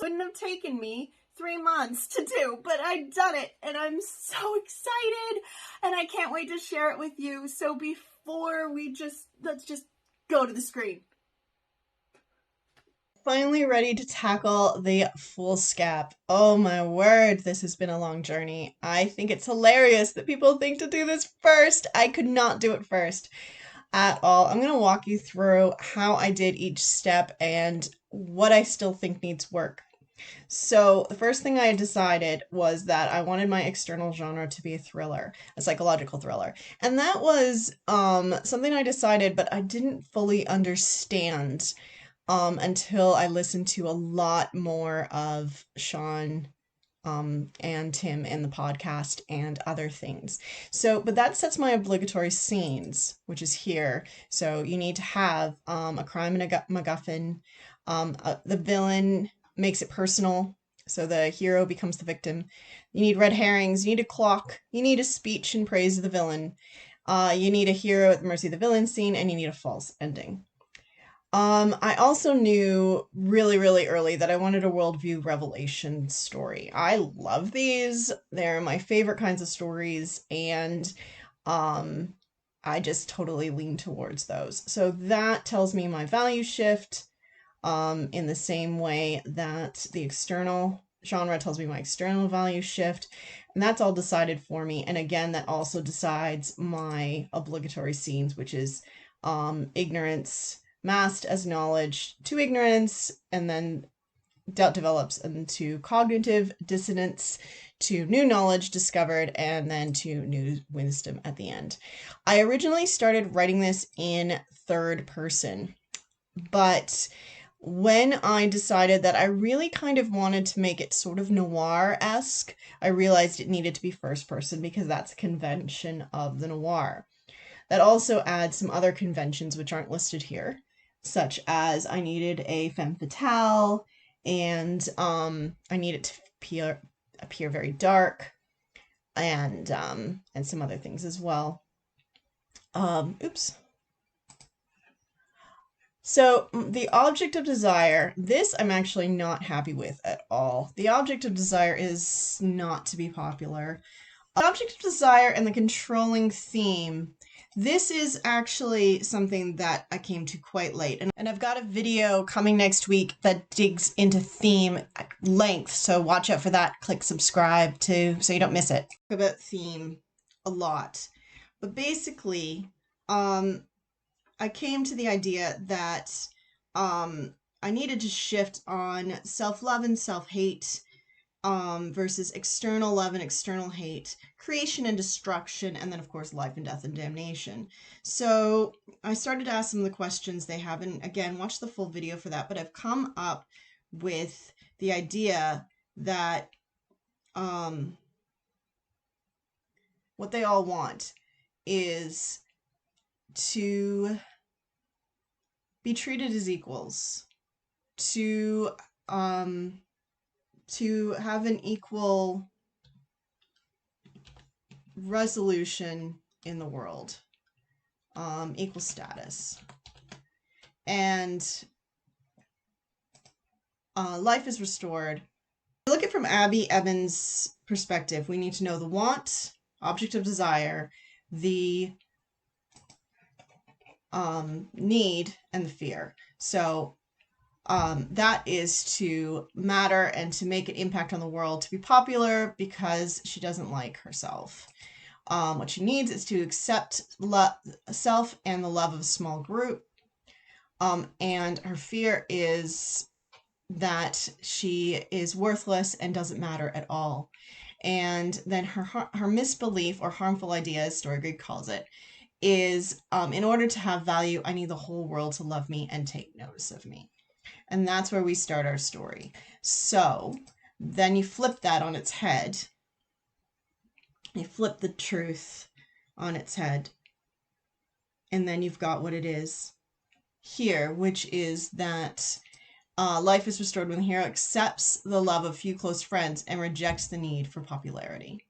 wouldn't have taken me 3 months to do, but I've done it and I'm so excited and I can't wait to share it with you. So before let's just go to the screen. Finally ready to tackle the Foolscap. Oh my word, this has been a long journey. I think it's hilarious that people think to do this first. I could not do it first at all. I'm going to walk you through how I did each step and what I still think needs work. So the first thing I decided was that I wanted my external genre to be a thriller, a psychological thriller. And that was something I decided, but I didn't fully understand until I listened to a lot more of Sean and Tim in the podcast and other things. So, but that sets my obligatory scenes, which is here. So you need to have a crime and a MacGuffin. The villain makes it personal, so the hero becomes the victim. You need red herrings, you need a clock, you need a speech in praise of the villain. You need a hero at the mercy of the villain scene, and you need a false ending. I also knew really, really early that I wanted a worldview revelation story. I love these. They're my favorite kinds of stories, and I just totally lean towards those. So that tells me my value shift in the same way that the external genre tells me my external value shift, and that's all decided for me. And again, that also decides my obligatory scenes, which is ignorance masked as knowledge to ignorance, and then doubt develops into cognitive dissonance, to new knowledge discovered, and then to new wisdom at the end. I originally started writing this in third person, but when I decided that I really kind of wanted to make it sort of noir-esque, I realized it needed to be first person because that's a convention of the noir. That also adds some other conventions which aren't listed here, such as I needed a femme fatale, and I need it to appear very dark, and some other things as well. Oops. So the object of desire, this I'm actually not happy with at all. The object of desire is not to be popular. The object of desire and the controlling theme, this is actually something that I came to quite late. And I've got a video coming next week that digs into theme at length, so watch out for that. Click subscribe too, so you don't miss it. I talk about theme a lot. But basically, I came to the idea that I needed to shift on self-love and self-hate versus external love and external hate, creation and destruction, and then of course life and death and damnation. So I started to ask some of the questions they have, and again, watch the full video for that, but I've come up with the idea that what they all want is to be treated as equals, to have an equal resolution in the world, equal status. And life is restored. Look at it from Abby Evans' perspective. We need to know the want, object of desire, the need, and the fear. So that is to matter and to make an impact on the world, to be popular because she doesn't like herself. What she needs is to accept self and the love of a small group. And her fear is that she is worthless and doesn't matter at all. And then her misbelief or harmful idea, as Storygrid calls it, is in order to have value, I need the whole world to love me and take notice of me. And that's where we start our story. So then you flip that on its head. You flip the truth on its head. And then you've got what it is here, which is that life is restored when the hero accepts the love of few close friends and rejects the need for popularity.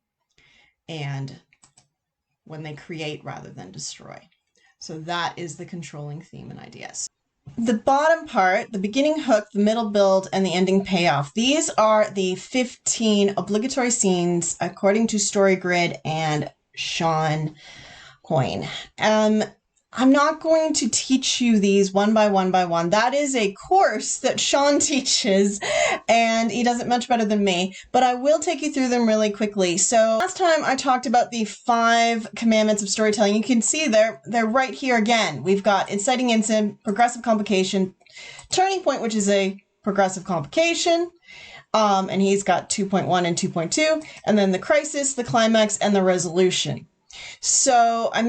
And when they create rather than destroy. So that is the controlling theme and idea. the bottom part, the beginning hook, the middle build, and the ending payoff. These are the 15 obligatory scenes according to Story Grid and Sean Coyne. I'm not going to teach you these one by one by one. That is a course that Sean teaches, and he does it much better than me, but I will take you through them really quickly. So last time I talked about the 5 commandments of storytelling. You can see they're right here again. We've got inciting incident, progressive complication, turning point, which is a progressive complication, and he's got 2.1 and 2.2, and then the crisis, the climax, and the resolution. So I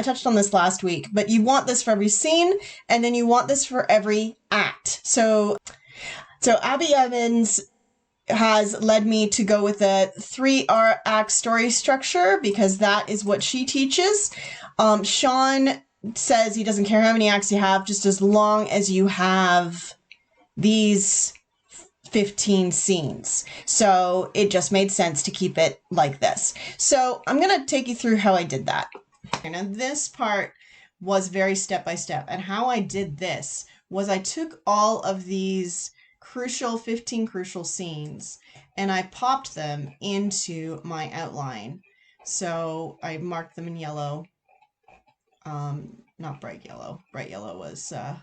touched on this last week, but you want this for every scene, and then you want this for every act. So Abby Evans has led me to go with a 3-act story structure because that is what she teaches. Sean says he doesn't care how many acts you have, just as long as you have these 15 scenes. So it just made sense to keep it like this. So I'm going to take you through how I did that. Now this part was very step by step, and how I did this was I took all of these 15 crucial scenes and I popped them into my outline. So I marked them in yellow, not bright yellow. Bright yellow was a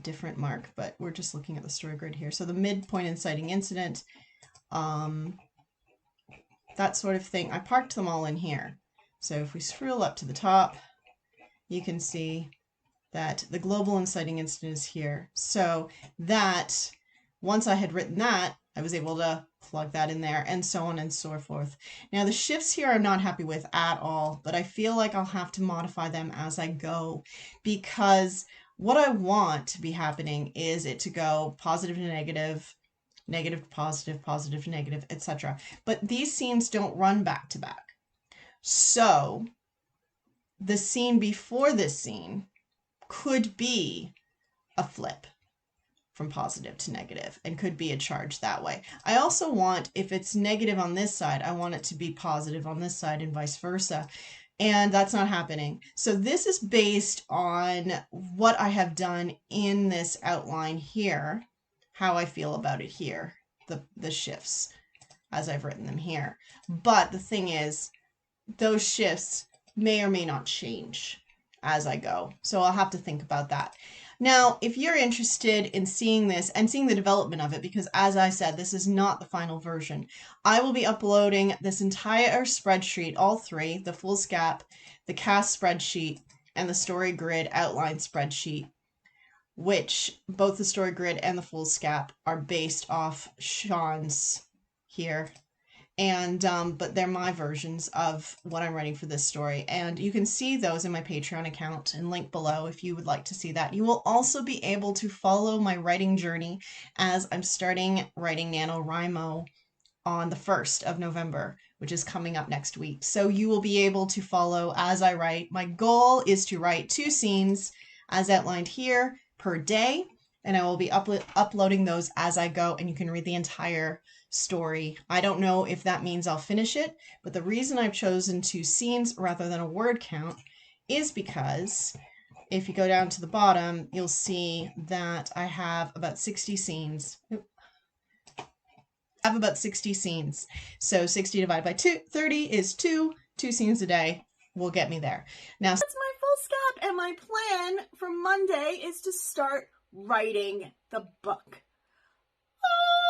different mark, but we're just looking at the story grid here. So the midpoint inciting incident, that sort of thing. I parked them all in here. So if we scroll up to the top, you can see that the global inciting incident is here. So that, once I had written that, I was able to plug that in there, and so on and so forth. Now the shifts here I'm not happy with at all, but I feel like I'll have to modify them as I go, because what I want to be happening is it to go positive to negative, negative to positive, positive to negative, etc. But these scenes don't run back to back. So the scene before this scene could be a flip from positive to negative and could be a charge that way. I also want, if it's negative on this side, I want it to be positive on this side and vice versa. And that's not happening. So this is based on what I have done in this outline here, how I feel about it here, the shifts as I've written them here. But the thing is, those shifts may or may not change as I go. So I'll have to think about that. Now, if you're interested in seeing this and seeing the development of it, because as I said, this is not the final version, I will be uploading this entire spreadsheet, all 3, the Foolscap, the cast spreadsheet, and the story grid outline spreadsheet, which both the story grid and the Foolscap are based off Sean's here. And but they're my versions of what I'm writing for this story, and you can see those in my Patreon account and link below if you would like to see that. You will also be able to follow my writing journey as I'm starting writing NaNoWriMo on the 1st of November, which is coming up next week. So you will be able to follow as I write. My goal is to write 2 scenes as outlined here per day, and I will be uploading those as I go, and you can read the entire story. I don't know if that means I'll finish it, but the reason I've chosen 2 scenes rather than a word count is because if you go down to the bottom, you'll see that I have about 60 scenes. I have about 60 scenes. So 60 divided by 30 is 2. 2 scenes a day will get me there. Now, that's my Foolscap, and my plan for Monday is to start writing the book.